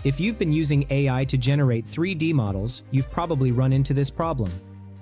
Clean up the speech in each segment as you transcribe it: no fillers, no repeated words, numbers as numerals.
If you've been using AI to generate 3D models, you've probably run into this problem.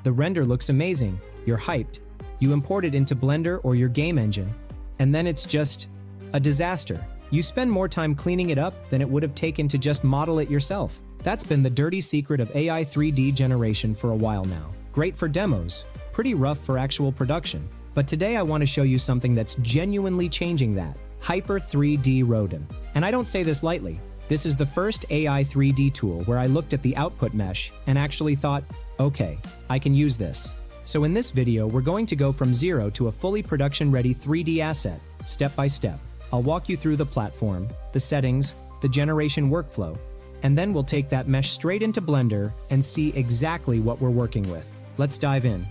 The render looks amazing, you're hyped, you import it into Blender or your game engine, and then it's just a disaster. You spend more time cleaning it up than it would have taken to just model it yourself. That's been the dirty secret of AI 3D generation for a while now. Great for demos, pretty rough for actual production. But today I want to show you something that's genuinely changing that. Hyper3D Rodin. And I don't say this lightly. This is the first AI 3D tool where I looked at the output mesh and actually thought, okay, I can use this. So in this video, we're going to go from zero to a fully production-ready 3D asset, step by step. I'll walk you through the platform, the settings, the generation workflow, and then we'll take that mesh straight into Blender and see exactly what we're working with. Let's dive in.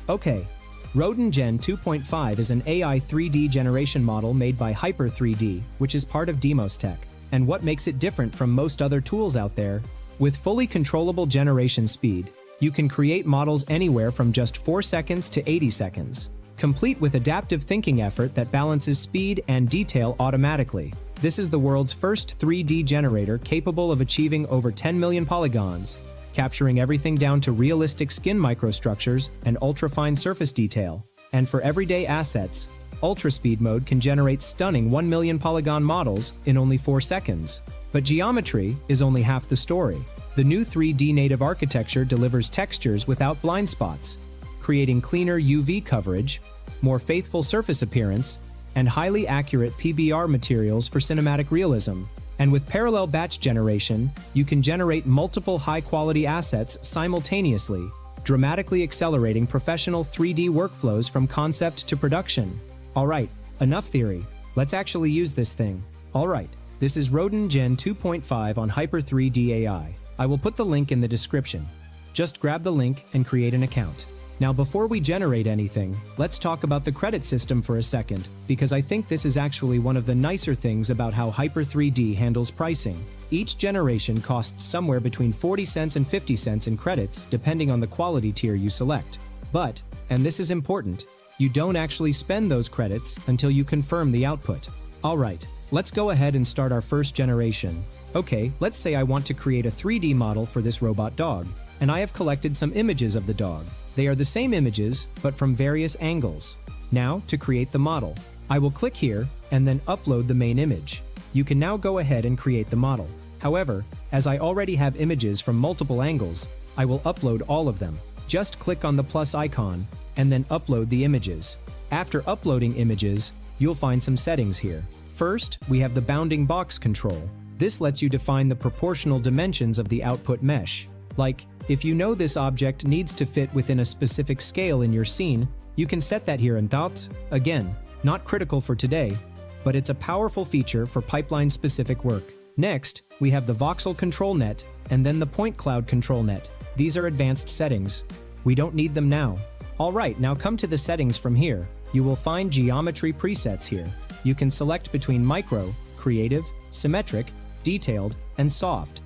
Okay, Rodin Gen 2.5 is an AI 3D generation model made by Hyper3D, which is part of Demos Tech. And what makes it different from most other tools out there? With fully controllable generation speed, you can create models anywhere from just 4 seconds to 80 seconds, complete with adaptive thinking effort that balances speed and detail automatically. This is the world's first 3D generator capable of achieving over 10 million polygons, capturing everything down to realistic skin microstructures and ultra-fine surface detail. And for everyday assets, Ultra Speed Mode can generate stunning 1 million polygon models in only 4 seconds. But geometry is only half the story. The new 3D native architecture delivers textures without blind spots, creating cleaner UV coverage, more faithful surface appearance, and highly accurate PBR materials for cinematic realism. And with parallel batch generation, you can generate multiple high-quality assets simultaneously, dramatically accelerating professional 3D workflows from concept to production. Alright, enough theory. Let's actually use this thing. Alright, this is Rodin Gen 2.5 on Hyper3D AI. I will put the link in the description. Just grab the link and create an account. Now before we generate anything, let's talk about the credit system for a second, because I think this is actually one of the nicer things about how Hyper3D handles pricing. Each generation costs somewhere between 40 cents and 50 cents in credits, depending on the quality tier you select. But, and this is important, you don't actually spend those credits until you confirm the output. Alright, let's go ahead and start our first generation. Okay, let's say I want to create a 3D model for this robot dog, and I have collected some images of the dog. They are the same images, but from various angles. Now, to create the model, I will click here and then upload the main image. You can now go ahead and create the model. However, as I already have images from multiple angles, I will upload all of them. Just click on the plus icon and then upload the images. After uploading images, you'll find some settings here. First, we have the bounding box control. This lets you define the proportional dimensions of the output mesh. Like, if you know this object needs to fit within a specific scale in your scene, you can set that here in dots. Again, not critical for today, but it's a powerful feature for pipeline-specific work. Next, we have the voxel control net and then the point cloud control net. These are advanced settings. We don't need them now. Alright, now come to the settings from here. You will find geometry presets here. You can select between micro, creative, symmetric, detailed, and soft.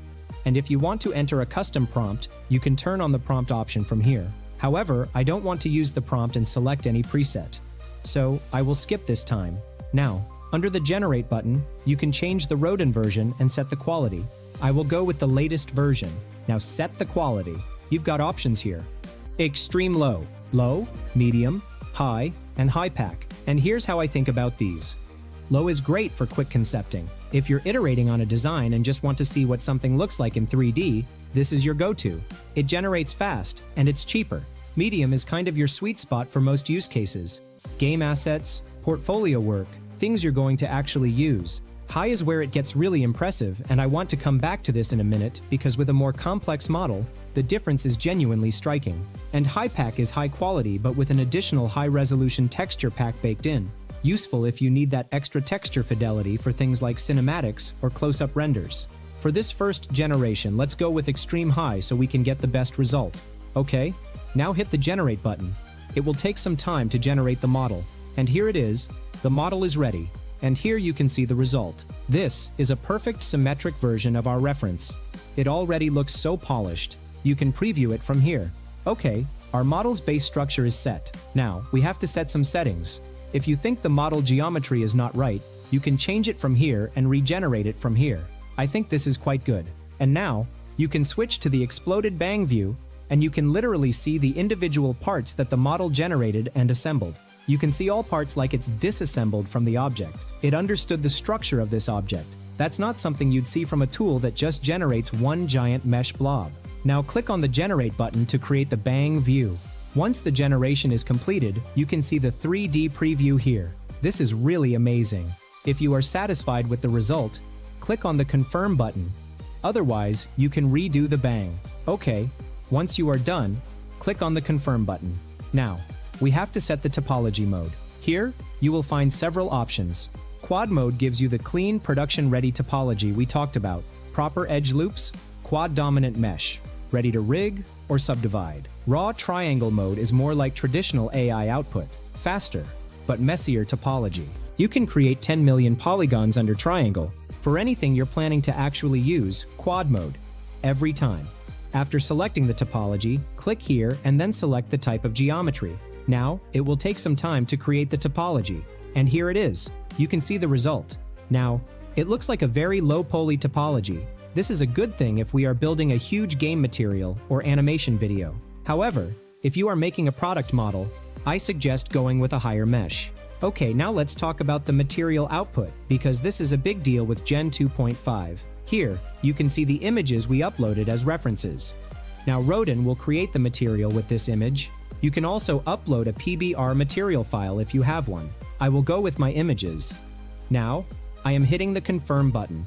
And if you want to enter a custom prompt, you can turn on the prompt option from here. However, I don't want to use the prompt and select any preset, so I will skip this time. Now, under the Generate button, you can change the Rodin version and set the quality. I will go with the latest version. Now set the quality. You've got options here. Extreme low, low, medium, high, and high pack. And here's how I think about these. Low is great for quick concepting. If you're iterating on a design and just want to see what something looks like in 3D, this is your go-to. It generates fast, and it's cheaper. Medium is kind of your sweet spot for most use cases. Game assets, portfolio work, things you're going to actually use. High is where it gets really impressive, and I want to come back to this in a minute because with a more complex model, the difference is genuinely striking. And high pack is high quality but with an additional high-resolution texture pack baked in. Useful if you need that extra texture fidelity for things like cinematics or close-up renders. For this first generation, let's go with extreme high so we can get the best result. Okay, now hit the Generate button. It will take some time to generate the model. And here it is, the model is ready. And here you can see the result. This is a perfect symmetric version of our reference. It already looks so polished. You can preview it from here. Okay, our model's base structure is set. Now, we have to set some settings. If you think the model geometry is not right, you can change it from here and regenerate it from here. I think this is quite good. And now, you can switch to the exploded bang view, and you can literally see the individual parts that the model generated and assembled. You can see all parts like it's disassembled from the object. It understood the structure of this object. That's not something you'd see from a tool that just generates one giant mesh blob. Now click on the Generate button to create the bang view. Once the generation is completed, you can see the 3D preview here. This is really amazing. If you are satisfied with the result, click on the Confirm button. Otherwise, you can redo the bang. Okay, once you are done, click on the Confirm button. Now, we have to set the topology mode. Here, you will find several options. Quad mode gives you the clean, production-ready topology we talked about. Proper edge loops, quad dominant mesh, ready to rig or subdivide. Raw triangle mode is more like traditional AI output, faster, but messier topology. You can create 10 million polygons under triangle. For anything you're planning to actually use, quad mode, every time. After selecting the topology, click here and then select the type of geometry. Now, it will take some time to create the topology. And here it is. You can see the result. Now, it looks like a very low poly topology. This is a good thing if we are building a huge game material or animation video. However, if you are making a product model, I suggest going with a higher mesh. Okay, now let's talk about the material output, because this is a big deal with Gen 2.5. Here, you can see the images we uploaded as references. Now Rodin will create the material with this image. You can also upload a PBR material file if you have one. I will go with my images. Now, I am hitting the Confirm button.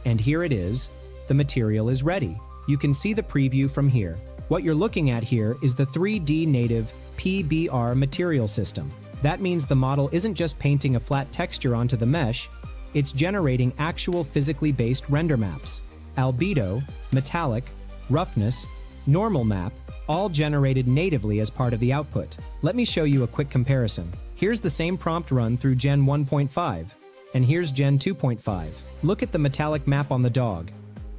And here it is. The material is ready. You can see the preview from here. What you're looking at here is the 3D native PBR material system. That means the model isn't just painting a flat texture onto the mesh, it's generating actual physically based render maps. Albedo, metallic, roughness, normal map, all generated natively as part of the output. Let me show you a quick comparison. Here's the same prompt run through Gen 1.5, and here's Gen 2.5. Look at the metallic map on the dog.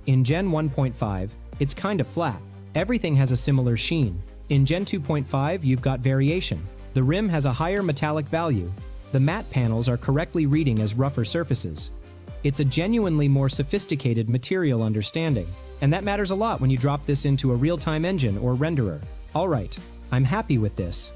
In Gen 1.5, it's kind of flat. Everything has a similar sheen. In Gen 2.5, you've got variation. The rim has a higher metallic value. The matte panels are correctly reading as rougher surfaces. It's a genuinely more sophisticated material understanding, and that matters a lot when you drop this into a real-time engine or renderer. Alright, I'm happy with this.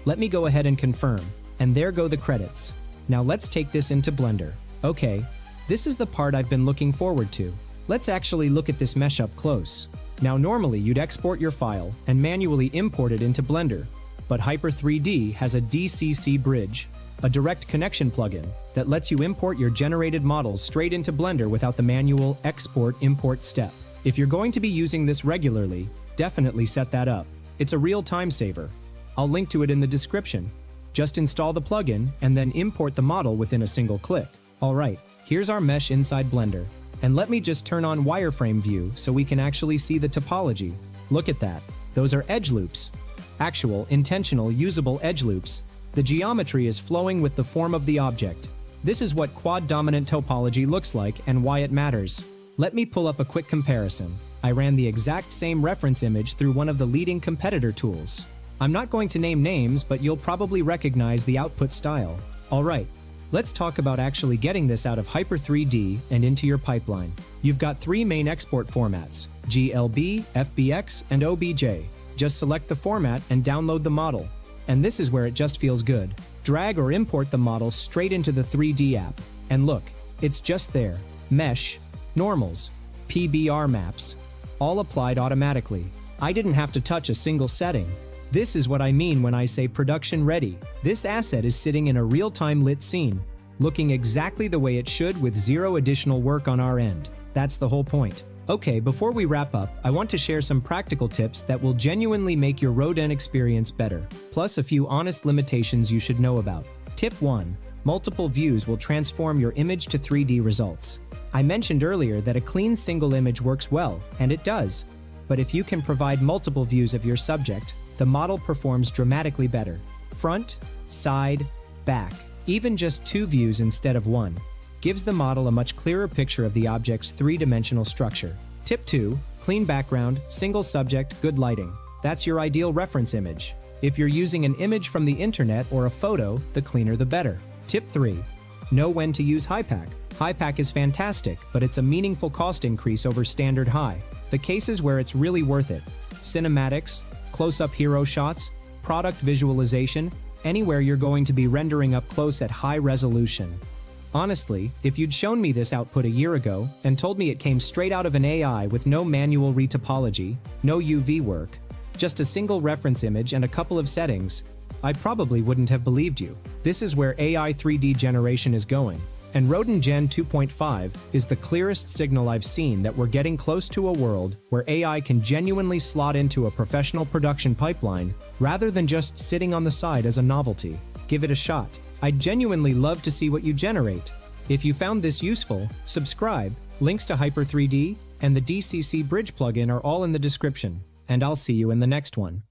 Let me go ahead and confirm, and there go the credits. Now let's take this into Blender. Okay, this is the part I've been looking forward to. Let's actually look at this mesh up close. Now normally you'd export your file and manually import it into Blender, but Hyper3D has a DCC bridge, a direct connection plugin that lets you import your generated models straight into Blender without the manual export-import step. If you're going to be using this regularly, definitely set that up. It's a real time saver. I'll link to it in the description. Just install the plugin and then import the model within a single click. Alright, here's our mesh inside Blender. And let me just turn on wireframe view so we can actually see the topology. Look at that. Those are edge loops. Actual, intentional, usable edge loops. The geometry is flowing with the form of the object. This is what quad-dominant topology looks like and why it matters. Let me pull up a quick comparison. I ran the exact same reference image through one of the leading competitor tools. I'm not going to name names, but you'll probably recognize the output style. Alright, let's talk about actually getting this out of Hyper3D and into your pipeline. You've got three main export formats: GLB, FBX, and OBJ. Just select the format and download the model. And this is where it just feels good. Drag or import the model straight into the 3D app. And look, it's just there. Mesh, normals, PBR maps, all applied automatically. I didn't have to touch a single setting. This is what I mean when I say production ready. This asset is sitting in a real-time lit scene, looking exactly the way it should with zero additional work on our end. That's the whole point. Okay, before we wrap up, I want to share some practical tips that will genuinely make your Rodin experience better, plus a few honest limitations you should know about. Tip 1. Multiple views will transform your image to 3D results. I mentioned earlier that a clean single image works well, and it does. But if you can provide multiple views of your subject, the model performs dramatically better. Front, side, back, even just 2 views instead of 1. Gives the model a much clearer picture of the object's 3-dimensional structure. Tip 2. Clean background, single subject, good lighting. That's your ideal reference image. If you're using an image from the internet or a photo, the cleaner the better. Tip 3. Know when to use Hypack. Hypack is fantastic, but it's a meaningful cost increase over standard high. The cases where it's really worth it: cinematics, close-up hero shots, product visualization, anywhere you're going to be rendering up close at high resolution. Honestly, if you'd shown me this output a year ago and told me it came straight out of an AI with no manual retopology, no UV work, just a single reference image and a couple of settings, I probably wouldn't have believed you. This is where AI 3D generation is going, and Rodin Gen 2.5 is the clearest signal I've seen that we're getting close to a world where AI can genuinely slot into a professional production pipeline rather than just sitting on the side as a novelty. Give it a shot. I'd genuinely love to see what you generate. If you found this useful, subscribe. Links to Hyper3D and the DCC Bridge plugin are all in the description, and I'll see you in the next one.